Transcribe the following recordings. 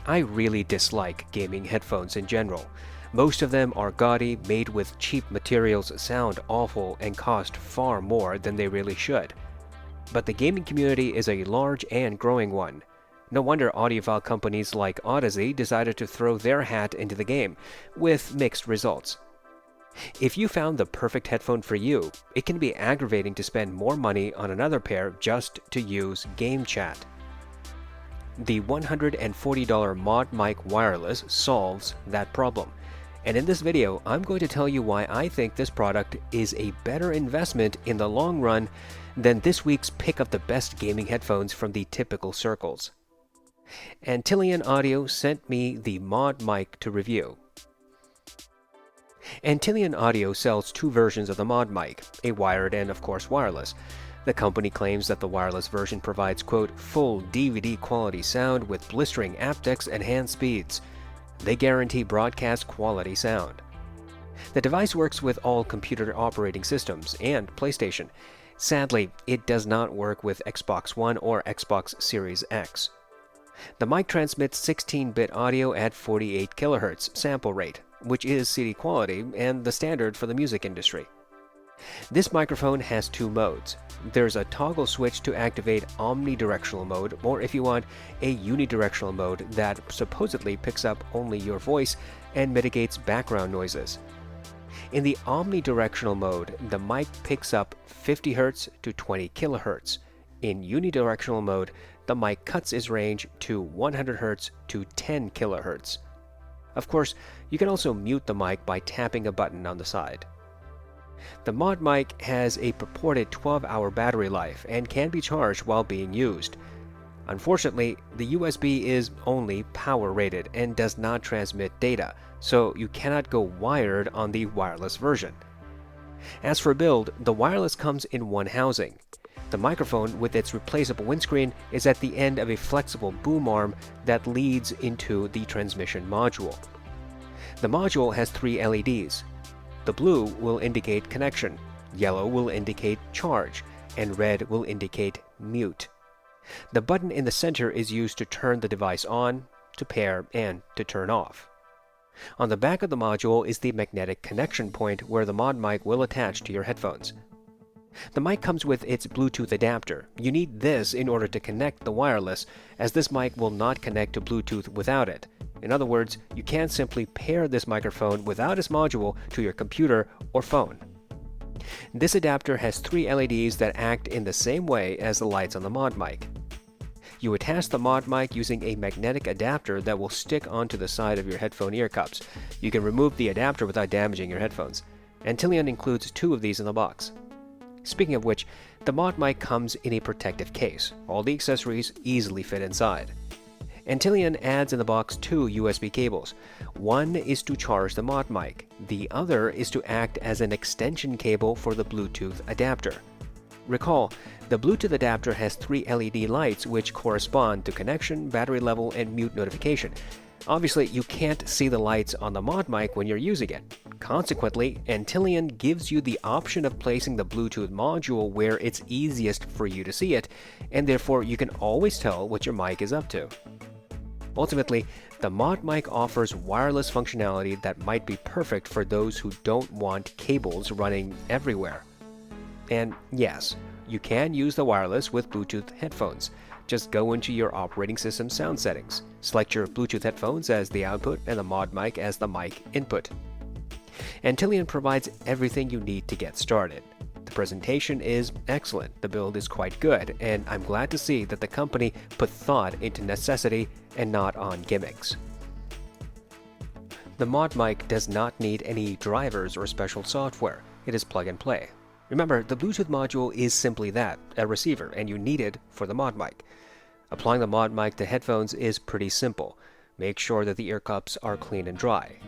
I really dislike gaming headphones in general. Most of them are gaudy, made with cheap materials, sound awful, and cost far more than they really should. But the gaming community is a large and growing one. No wonder audiophile companies like Audeze decided to throw their hat into the game, with mixed results. If you found the perfect headphone for you, it can be aggravating to spend more money on another pair just to use game chat. The $140 ModMic wireless solves that problem. And in this video, I'm going to tell you why I think this product is a better investment in the long run than this week's pick of the best gaming headphones from the typical circles. Antlion Audio sent me the ModMic to review. Antlion Audio sells two versions of the ModMic, a wired and of course wireless. The company claims that the wireless version provides, quote, full DVD quality sound with blistering aptX and hand speeds. They guarantee broadcast quality sound. The device works with all computer operating systems and PlayStation. Sadly, it does not work with Xbox One or Xbox Series X. The mic transmits 16-bit audio at 48 kHz sample rate, which is CD quality and the standard for the music industry. This microphone has two modes. There's a toggle switch to activate omnidirectional mode, or if you want, a unidirectional mode that supposedly picks up only your voice and mitigates background noises. In the omnidirectional mode, the mic picks up 50 Hz to 20 kHz. In unidirectional mode, the mic cuts its range to 100 Hz to 10 kHz. Of course, you can also mute the mic by tapping a button on the side. The ModMic has a purported 12-hour battery life and can be charged while being used. Unfortunately, the USB is only power rated and does not transmit data, so you cannot go wired on the wireless version. As for build, the wireless comes in one housing. The microphone with its replaceable windscreen is at the end of a flexible boom arm that leads into the transmission module. The module has three LEDs. The blue will indicate connection, yellow will indicate charge, and red will indicate mute. The button in the center is used to turn the device on, to pair, and to turn off. On the back of the module is the magnetic connection point where the ModMic will attach to your headphones. The mic comes with its Bluetooth adapter. You need this in order to connect the wireless, as this mic will not connect to Bluetooth without it. In other words, you can't simply pair this microphone without its module to your computer or phone. This adapter has three LEDs that act in the same way as the lights on the ModMic. You attach the ModMic using a magnetic adapter that will stick onto the side of your headphone ear cups. You can remove the adapter without damaging your headphones. Antlion includes two of these in the box. Speaking of which, the ModMic comes in a protective case. All the accessories easily fit inside. Antlion adds in the box two USB cables. One is to charge the ModMic. The other is to act as an extension cable for the Bluetooth adapter. Recall, the Bluetooth adapter has three LED lights which correspond to connection, battery level, and mute notification. Obviously, you can't see the lights on the ModMic when you're using it. Consequently, Antlion gives you the option of placing the Bluetooth module where it's easiest for you to see it, and therefore you can always tell what your mic is up to. Ultimately, the ModMic offers wireless functionality that might be perfect for those who don't want cables running everywhere. And yes, you can use the wireless with Bluetooth headphones. Just go into your operating system sound settings, select your Bluetooth headphones as the output and the ModMic as the mic input. Antlion provides everything you need to get started. The presentation is excellent, the build is quite good, and I'm glad to see that the company put thought into necessity and not on gimmicks. The ModMic does not need any drivers or special software. It is plug and play. Remember, the Bluetooth module is simply that, a receiver, and you need it for the ModMic. Applying the ModMic to headphones is pretty simple. Make sure that the ear cups are clean and dry.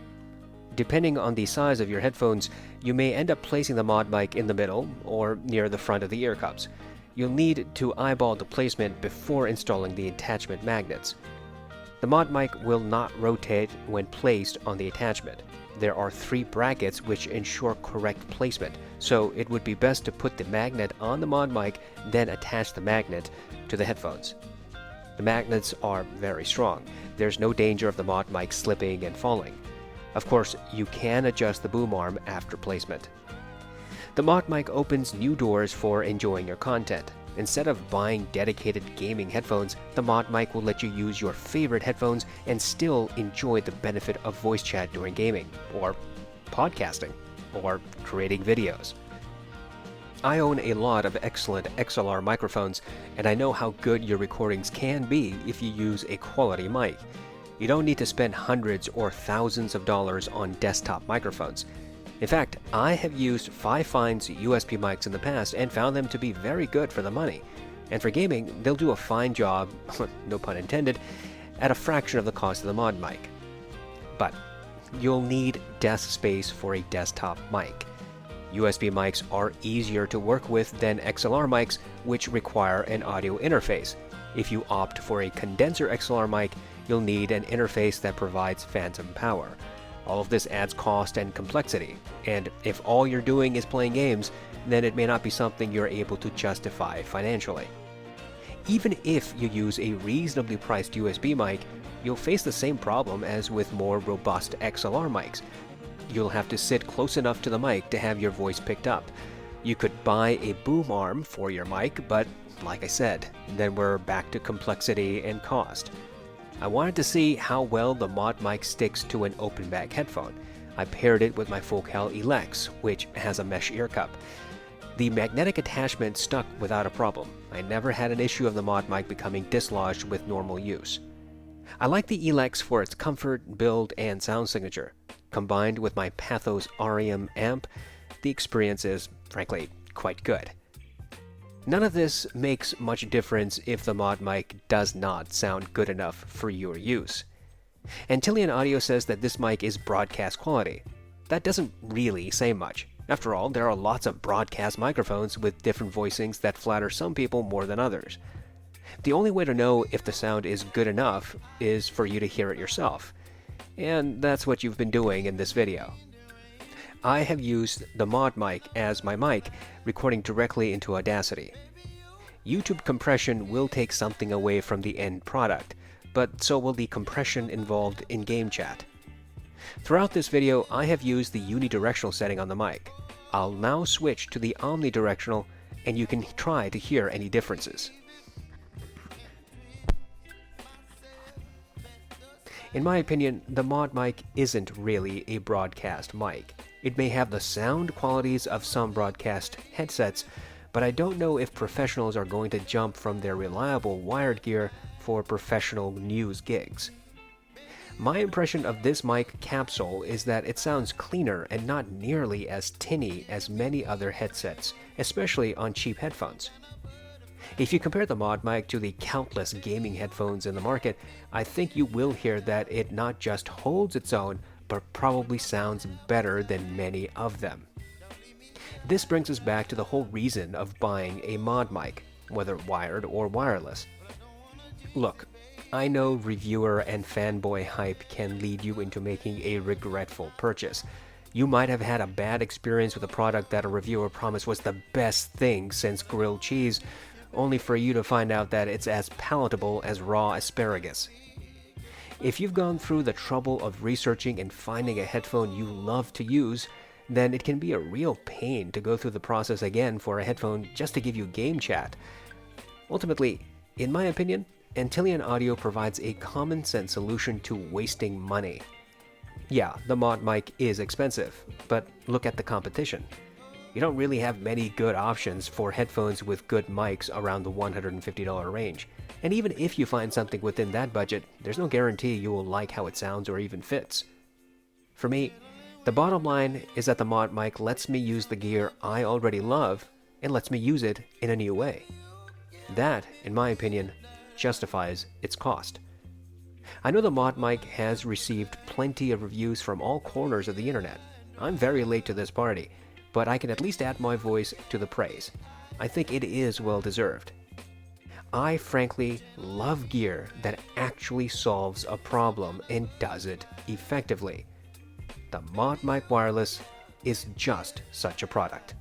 Depending on the size of your headphones, you may end up placing the ModMic in the middle or near the front of the ear cups. You'll need to eyeball the placement before installing the attachment magnets. The ModMic will not rotate when placed on the attachment. there are 3 brackets which ensure correct placement, so it would be best to put the magnet on the ModMic, then attach the magnet to the headphones. The magnets are very strong. There's no danger of the ModMic slipping and falling. Of course, you can adjust the boom arm after placement. The ModMic opens new doors for enjoying your content. Instead of buying dedicated gaming headphones, the ModMic will let you use your favorite headphones and still enjoy the benefit of voice chat during gaming, or podcasting, or creating videos. I own a lot of excellent XLR microphones, and I know how good your recordings can be if you use a quality mic. You don't need to spend hundreds or thousands of dollars on desktop microphones. In fact, I have used VYEN's USB mics in the past and found them to be very good for the money. And for gaming, they'll do a fine job, no pun intended, at a fraction of the cost of the ModMic. But you'll need desk space for a desktop mic. USB mics are easier to work with than XLR mics, which require an audio interface. If you opt for a condenser XLR mic, you'll need an interface that provides phantom power. All of this adds cost and complexity, and if all you're doing is playing games, then it may not be something you're able to justify financially. Even if you use a reasonably priced USB mic, you'll face the same problem as with more robust XLR mics. You'll have to sit close enough to the mic to have your voice picked up. You could buy a boom arm for your mic, but like I said, then we're back to complexity and cost. I wanted to see how well the ModMic sticks to an open back headphone. I paired it with my Focal Elex, which has a mesh ear cup. The magnetic attachment stuck without a problem. I never had an issue of the ModMic becoming dislodged with normal use. I like the Elex for its comfort, build, and sound signature. Combined with my Pathos Arium amp, the experience is, frankly, quite good. None of this makes much difference if the ModMic does not sound good enough for your use. Antillion Audio says that this mic is broadcast quality. That doesn't really say much. After all, there are lots of broadcast microphones with different voicings that flatter some people more than others. The only way to know if the sound is good enough is for you to hear it yourself. And that's what you've been doing in this video. I have used the ModMic as my mic, recording directly into Audacity. YouTube compression will take something away from the end product, but so will the compression involved in game chat. Throughout this video, I have used the unidirectional setting on the mic. I'll now switch to the omnidirectional, and you can try to hear any differences. In my opinion, the ModMic isn't really a broadcast mic. It may have the sound qualities of some broadcast headsets, but I don't know if professionals are going to jump from their reliable wired gear for professional news gigs. My impression of this mic capsule is that it sounds cleaner and not nearly as tinny as many other headsets, especially on cheap headphones. If you compare the ModMic to the countless gaming headphones in the market, I think you will hear that it not just holds its own, but probably sounds better than many of them. This brings us back to the whole reason of buying a ModMic, whether wired or wireless. Look, I know reviewer and fanboy hype can lead you into making a regretful purchase. You might have had a bad experience with a product that a reviewer promised was the best thing since grilled cheese, only for you to find out that it's as palatable as raw asparagus. If you've gone through the trouble of researching and finding a headphone you love to use, then it can be a real pain to go through the process again for a headphone just to give you game chat. Ultimately, in my opinion, Antillion Audio provides a common sense solution to wasting money. Yeah, the ModMic is expensive, but look at the competition. You don't really have many good options for headphones with good mics around the $150 range. And even if you find something within that budget, there's no guarantee you will like how it sounds or even fits. For me, the bottom line is that the ModMic lets me use the gear I already love and lets me use it in a new way. That, in my opinion, justifies its cost. I know the ModMic has received plenty of reviews from all corners of the internet. I'm very late to this party, but I can at least add my voice to the praise. I think it is well deserved. I frankly love gear that actually solves a problem and does it effectively. the ModMic Wireless is just such a product.